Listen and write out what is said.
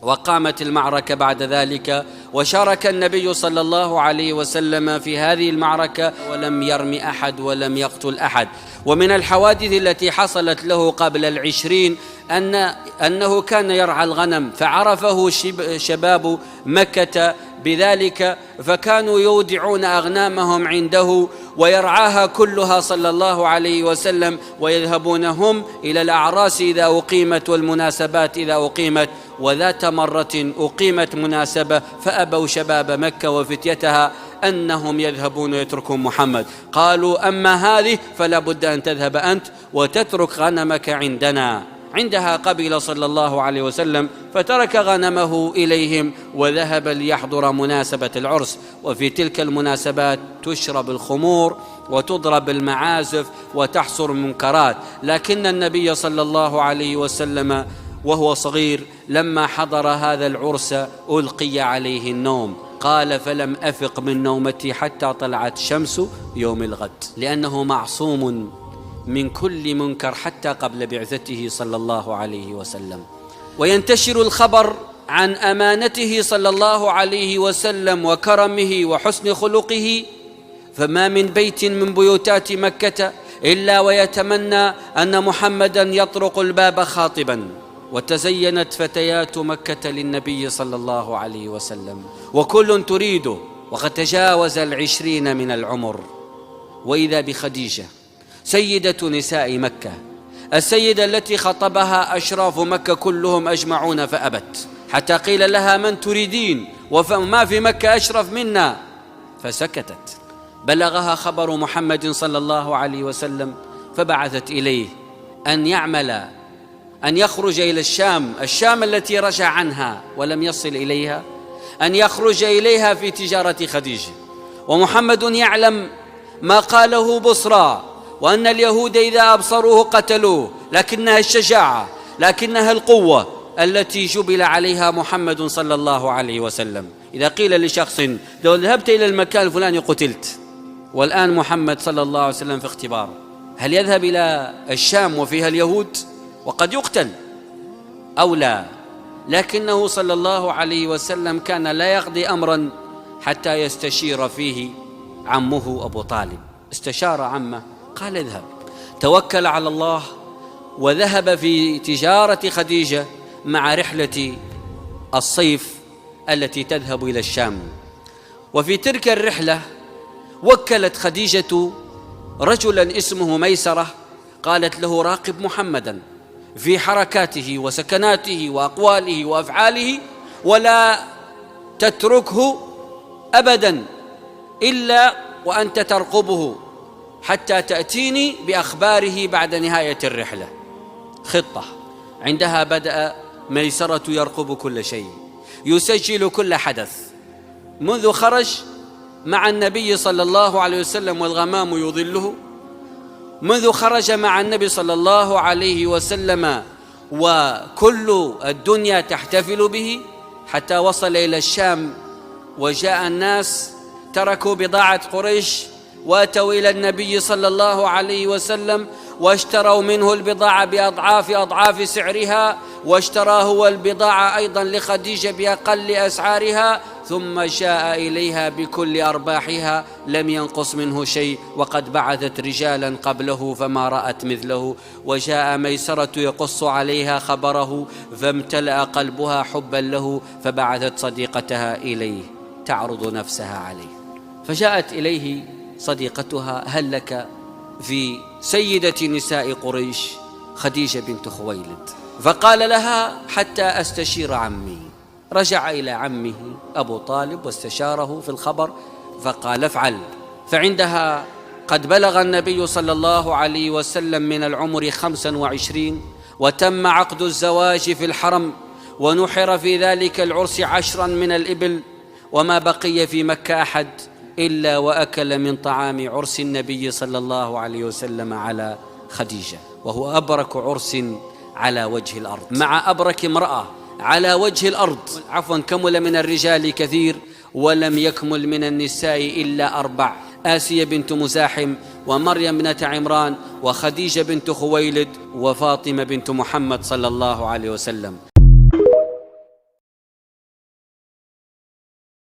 وقامت المعركة بعد ذلك، وشارك النبي صلى الله عليه وسلم في هذه المعركة ولم يرم أحد ولم يقتل أحد. ومن الحوادث التي حصلت له قبل 20 أنه كان يرعى الغنم، فعرفه شباب مكة بذلك، فكانوا يودعون أغنامهم عنده ويرعاها كلها صلى الله عليه وسلم، ويذهبون هم إلى الأعراس إذا أقيمت والمناسبات إذا أقيمت. وذات مرة أقيمت مناسبة فأبوا شباب مكة وفتيتها أنهم يذهبون ويتركون محمد، قالوا أما هذه فلا بد أن تذهب أنت وتترك غنمك عندنا. عندها قبل صلى الله عليه وسلم فترك غنمه إليهم وذهب ليحضر مناسبة العرس. وفي تلك المناسبات تشرب الخمور وتضرب المعازف وتحصر المنكرات، لكن النبي صلى الله عليه وسلم وهو صغير لما حضر هذا العرس ألقي عليه النوم، قال فلم أفق من نومتي حتى طلعت شمس يوم الغد، لأنه معصوم من كل منكر حتى قبل بعثته صلى الله عليه وسلم. وينتشر الخبر عن أمانته صلى الله عليه وسلم وكرمه وحسن خلقه، فما من بيت من بيوتات مكة إلا ويتمنى أن محمدا يطرق الباب خاطبا. وتزينت فتيات مكة للنبي صلى الله عليه وسلم وكل تريده، وقد تجاوز 20 من العمر. وإذا بخديجة سيدة نساء مكة، السيدة التي خطبها أشراف مكة كلهم أجمعون فأبت، حتى قيل لها من تريدين وما في مكة أشرف منا، فسكتت. بلغها خبر محمد صلى الله عليه وسلم فبعثت إليه أن يخرج إلى الشام التي رجع عنها ولم يصل إليها، أن يخرج إليها في تجارة خديجة. ومحمد يعلم ما قاله بصرى، وأن اليهود إذا أبصروه قتلوه، لكنها الشجاعة، لكنها القوة التي جبل عليها محمد صلى الله عليه وسلم. إذا قيل لشخص لو ذهبت إلى المكان الفلاني قتلت، والآن محمد صلى الله عليه وسلم في اختبار، هل يذهب إلى الشام وفيها اليهود وقد يقتل أو لا؟ لكنه صلى الله عليه وسلم كان لا يقضي أمرا حتى يستشير فيه عمه أبو طالب. استشار عمه قال اذهب، توكل على الله وذهب في تجارة خديجة مع رحلة الصيف التي تذهب إلى الشام. وفي تلك الرحلة وكلت خديجة رجلا اسمه ميسرة، قالت له راقب محمدا في حركاته وسكناته وأقواله وأفعاله، ولا تتركه أبدا إلا وأنت ترقبه حتى تأتيني بأخباره بعد نهاية الرحلة. خطة. عندها بدأ ميسرة يرقب كل شيء، يسجل كل حدث منذ خرج مع النبي صلى الله عليه وسلم والغمام يظله، منذ خرج مع النبي صلى الله عليه وسلم وكل الدنيا تحتفل به، حتى وصل إلى الشام وجاء الناس تركوا بضاعة قريش وأتوا إلى النبي صلى الله عليه وسلم واشتروا منه البضاعة بأضعاف سعرها، واشتراه هو البضاعة أيضا لخديجة بأقل أسعارها، ثم جاء إليها بكل أرباحها لم ينقص منه شيء، وقد بعثت رجالا قبله فما رأت مثله. وجاء ميسرة يقص عليها خبره فامتلأ قلبها حبا له، فبعثت صديقتها إليه تعرض نفسها عليه. فجاءت إليه صديقتها هل لك في سيدة نساء قريش خديجة بنت خويلد؟ فقال لها حتى أستشير عمي. رجع إلى عمه أبو طالب واستشاره في الخبر فقال افعل. فعندها قد بلغ النبي صلى الله عليه وسلم من العمر 25، وتم عقد الزواج في الحرم، ونحر في ذلك العرس 10 من الإبل، وما بقي في مكة أحد إلا وأكل من طعام عرس النبي صلى الله عليه وسلم على خديجة، وهو أبرك عرس على وجه الأرض، مع أبرك امرأة على وجه الأرض. كمل من الرجال كثير ولم يكمل من النساء إلا 4: آسية بنت مزاحم، ومريم بنت عمران، وخديجة بنت خويلد، وفاطمة بنت محمد صلى الله عليه وسلم.